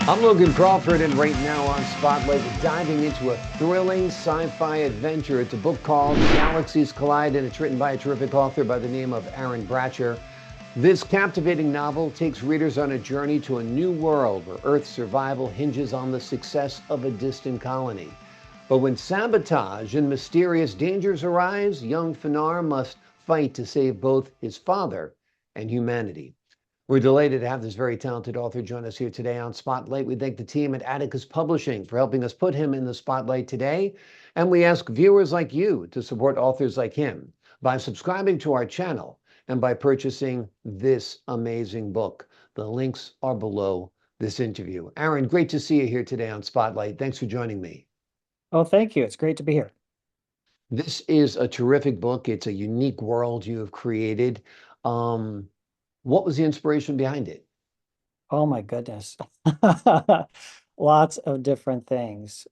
I'm Logan Crawford, and right now on Spotlight, we're diving into a thrilling sci-fi adventure. It's a book called Galaxies Collide, and it's written by a terrific author by the name of Bratcher. This captivating novel takes readers on a journey to a new world where Earth's survival hinges on the success of a distant colony. But when sabotage and mysterious dangers arise, young Fanar must fight to save both his father and humanity. We're delighted to have this very talented author join us here today on Spotlight. We thank the team at Atticus Publishing for helping us put him in the spotlight today. And we ask viewers like you to support authors like him by subscribing to our channel and by purchasing this amazing book. The links are below this interview. Aaron, great to see you here today on Spotlight. Thanks for joining me. Oh, thank you. It's great to be here. This is a terrific book. It's a unique world you have created. Um, what was the inspiration behind it? Oh my goodness. Lots of different things.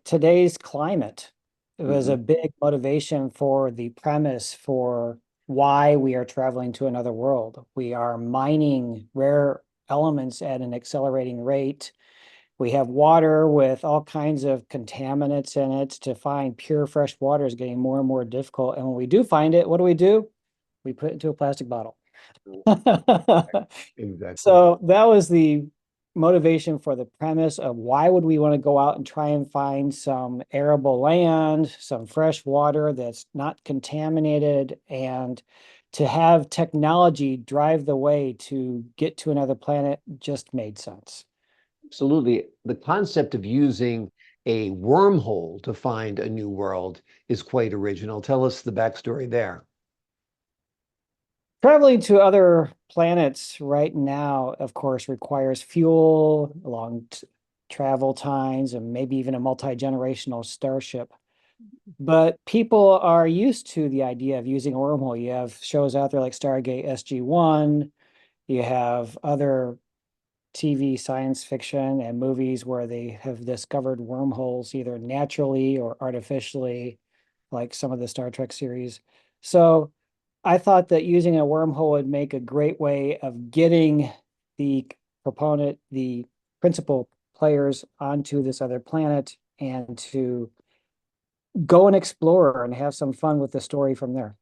Today's climate was a Mhm. big motivation for the premise for why we are traveling to another world. We are mining rare elements at an accelerating rate. We have water with all kinds of contaminants in it. To find pure fresh water is getting more and more difficult. And when we do find it, what do? We put it into a plastic bottle. Exactly. So that was the motivation for the premise of why would we want to go out and try and find some arable land, some fresh water that's not contaminated, and to have technology drive the way to get to another planet just made sense. Absolutely. The concept of using a wormhole to find a new world is quite original. Tell us the backstory there. Traveling to other planets right now, of course, requires fuel, long travel times, and maybe even a multi-generational starship. But people are used to the idea of using a wormhole. You have shows out there like Stargate SG-1. You have other TV science fiction and movies where they have discovered wormholes either naturally or artificially, like some of the Star Trek series. So I thought that using a wormhole would make a great way of getting the proponent, the principal players onto this other planet and to go and explore and have some fun with the story from there.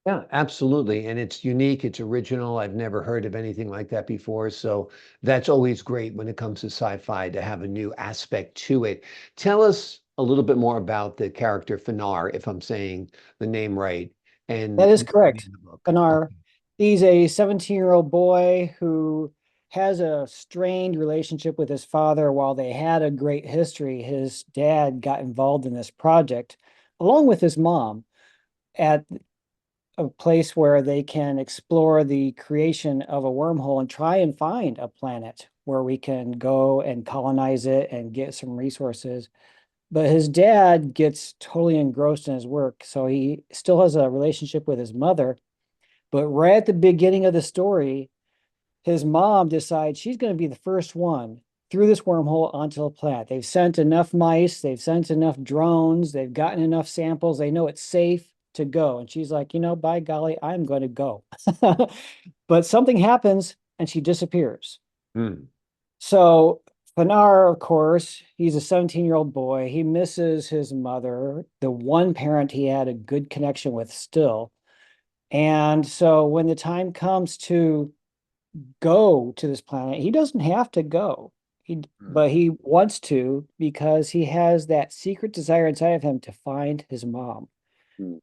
Yeah, absolutely. And it's unique, it's original. I've never heard of anything like that before. So that's always great when it comes to sci-fi to have a new aspect to it. Tell us a little bit more about the character Fanar, if I'm saying the name right, and That is where are we correct. in the book? Bernard, Okay. he's a 17-year-old boy who has a strained relationship with his father. While they had a great history, his dad got involved in this project along with his mom at a place where they can explore the creation of a wormhole and try and find a planet where we can go and colonize it and get some resources. But his dad gets totally engrossed in his work, so he still has a relationship with his mother. But right at the beginning of the story, his mom decides she's going to be the first one through this wormhole onto the planet. They've sent enough mice, they've sent enough drones, they've gotten enough samples, they know it's safe to go. And she's like, by golly, I'm going to go. But something happens and she disappears. Hmm. So Fanar, of course, he's a 17-year-old boy. He misses his mother, the one parent he had a good connection with still. And so when the time comes to go to this planet. He doesn't have to go. Hmm. But he wants to because he has that secret desire inside of him to find his mom. Hmm.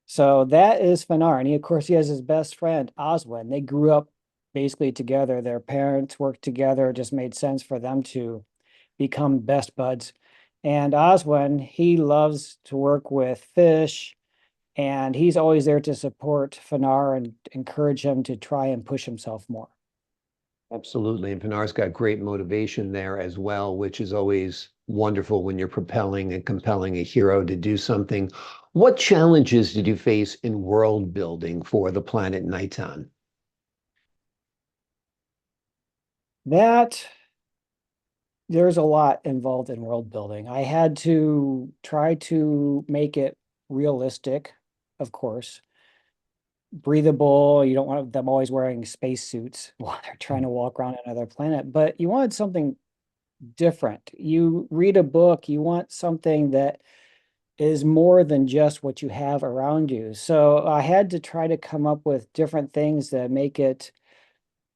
So that is Fanar. And of course, he has his best friend, Oswin. They grew up basically together. Their parents worked together. It just made sense for them to become best buds. And Oswin, he loves to work with fish, and he's always there to support Fanar and encourage him to try and push himself more. Absolutely. And Pinar's got great motivation there as well, which is always wonderful when you're propelling and compelling a hero to do something. What challenges did you face in world building for the planet Niton? That there's a lot involved in world building. I had to try to make it realistic, of course. breathable. You don't want them always wearing spacesuits while they're trying to walk around another planet, but you wanted something different. You read a book, you want something that is more than just what you have around you. So I had to try to come up with different things that make it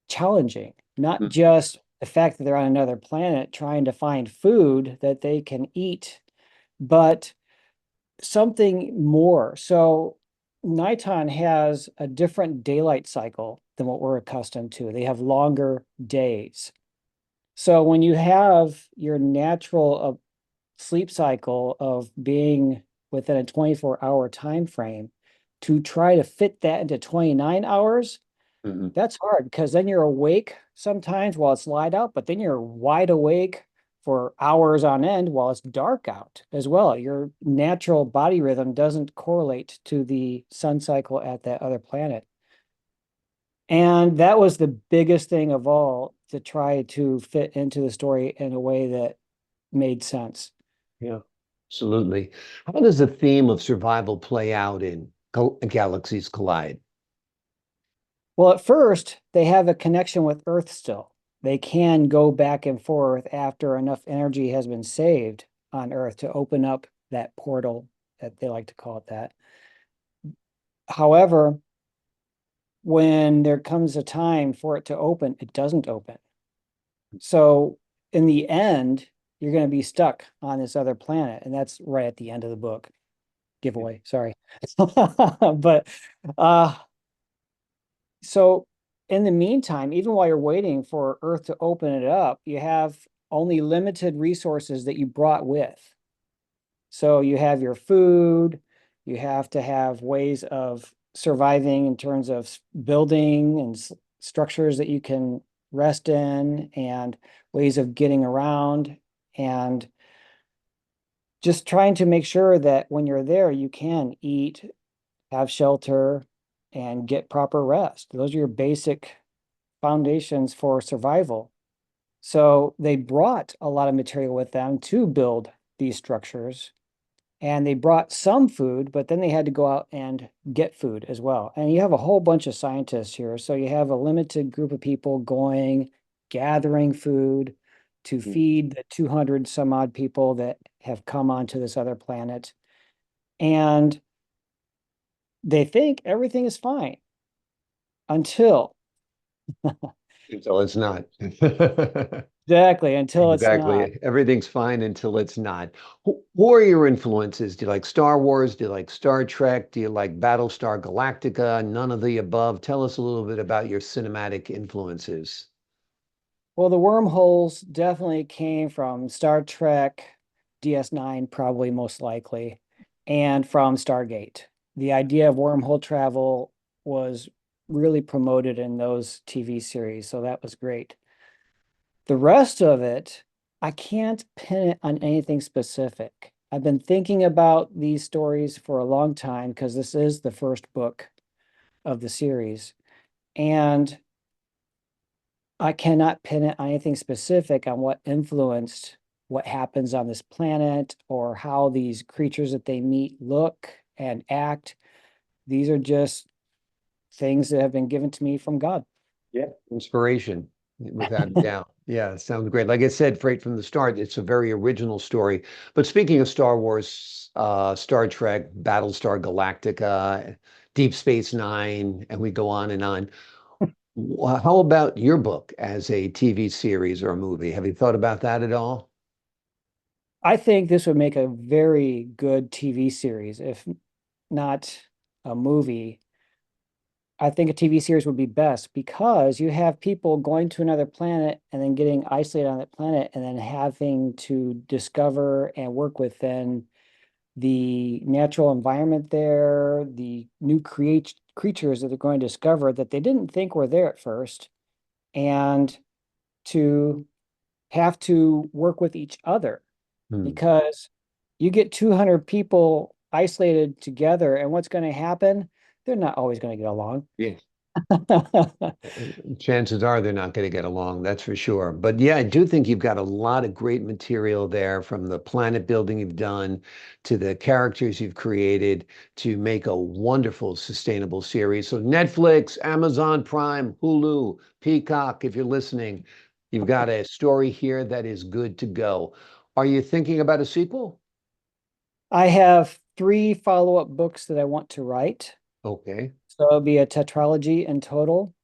challenging, not just the fact that they're on another planet trying to find food that they can eat, but something more. So Niton has a different daylight cycle than what we're accustomed to. They have longer days. So when you have your natural sleep cycle of being within a 24-hour time frame, to try to fit that into 29 hours, Mm-hmm. that's hard because then you're awake sometimes while it's light out, but then you're wide awake for hours on end while it's dark out as well. Your natural body rhythm doesn't correlate to the sun cycle at that other planet. And that was the biggest thing of all, to try to fit into the story in a way that made sense. Yeah, absolutely. How does the theme of survival play out in Galaxies Collide? Well, at first, they have a connection with Earth still. They can go back and forth after enough energy has been saved on Earth to open up that portal, that they like to call it that. However, when there comes a time for it to open, it doesn't open. So in the end, you're going to be stuck on this other planet. And that's right at the end of the book. Giveaway, sorry. But uh so in the meantime, even while you're waiting for Earth to open it up, you have only limited resources that you brought with. So you have your food, you have to have ways of surviving in terms of building and structures that you can rest in, and ways of getting around, and just trying to make sure that when you're there, you can eat, have shelter, and get proper rest. Those are your basic foundations for survival. So they brought a lot of material with them to build these structures, and they brought some food, but then they had to go out and get food as well. And you have a whole bunch of scientists here. So you have a limited group of people going, gathering food to feed the 200 some odd people that have come onto this other planet. And they think everything is fine until So it's not. exactly, until it's not. Exactly. Everything's fine until it's not. Who are your influences? Do you like Star Wars? Do you like Star Trek? Do you like Battlestar Galactica? None of the above. Tell us a little bit about your cinematic influences. Well, the wormholes definitely came from Star Trek, DS9, probably most likely, and from Stargate. The idea of wormhole travel was really promoted in those TV series, so that was great. The rest of it, I can't pin it on anything specific. I've been thinking about these stories for a long time because this is the first book of the series. And I cannot pin it on anything specific on what influenced what happens on this planet or how these creatures that they meet look and act. These are just things that have been given to me from God. Yeah. Inspiration, without a doubt. Yeah, it sounds great. Like I said, right from the start, it's a very original story. But speaking of Star Wars, Star Trek, Battlestar Galactica, Deep Space Nine, and we go on and on. How about your book as a TV series or a movie? Have you thought about that at all? I think this would make a very good TV series, if not a movie. I think a TV series would be best because you have people going to another planet and then getting isolated on that planet and then having to discover and work within the natural environment there, the new creatures that they're going to discover that they didn't think were there at first, and to have to work with each other Hmm. because you get 200 people isolated together, and what's going to happen? They're not always going to get along. Yeah. Chances are they're not going to get along, that's for sure. But yeah, I do think you've got a lot of great material there from the planet building you've done to the characters you've created to make a wonderful, sustainable series. So Netflix, Amazon Prime, Hulu, Peacock, if you're listening, you've got a story here that is good to go. Are you thinking about a sequel? I have three follow-up books that I want to write. Okay. So it'll be a tetralogy in total.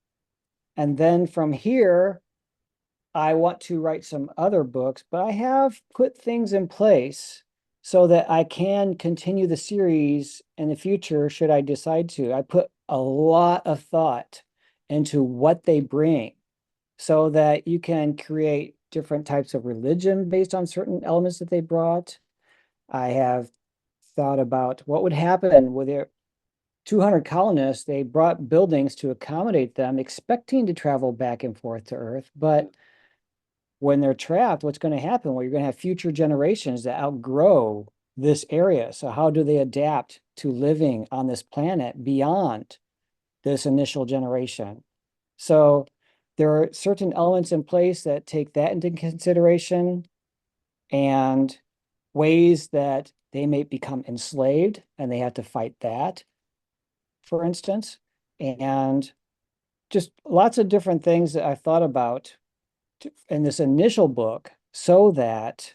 And then from here, I want to write some other books, but I have put things in place so that I can continue the series in the future should I decide to. I put a lot of thought into what they bring so that you can create different types of religion based on certain elements that they brought. I have thought about what would happen with their 200 colonists. They brought buildings to accommodate them, expecting to travel back and forth to Earth. But when they're trapped, what's going to happen? Well, you're going to have future generations that outgrow this area. So, how do they adapt to living on this planet beyond this initial generation? So, there are certain elements in place that take that into consideration and ways that they may become enslaved and they have to fight that, for instance. And just lots of different things that I thought about in this initial book so that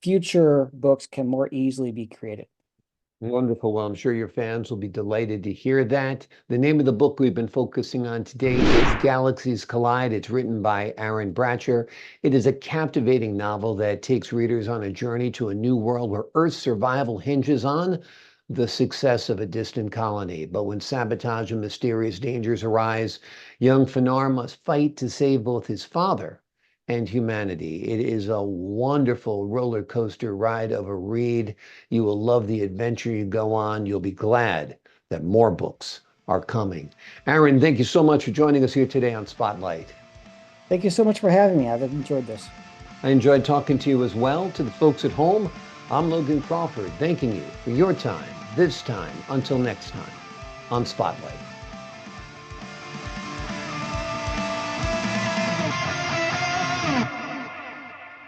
future books can more easily be created. Wonderful. Well, I'm sure your fans will be delighted to hear that. The name of the book we've been focusing on today is Galaxies Collide. It's written by Bratcher. It is a captivating novel that takes readers on a journey to a new world where Earth's survival hinges on the success of a distant colony. But when sabotage and mysterious dangers arise, young Fanar must fight to save both his father and humanity. It is a wonderful roller coaster ride of a read. You will love the adventure you go on. You'll be glad that more books are coming. Aaron, thank you so much for joining us here today on Spotlight. Thank you so much for having me. I've enjoyed this. I enjoyed talking to you as well. To the folks at home, I'm Logan Crawford, thanking you for your time, this time, until next time on Spotlight.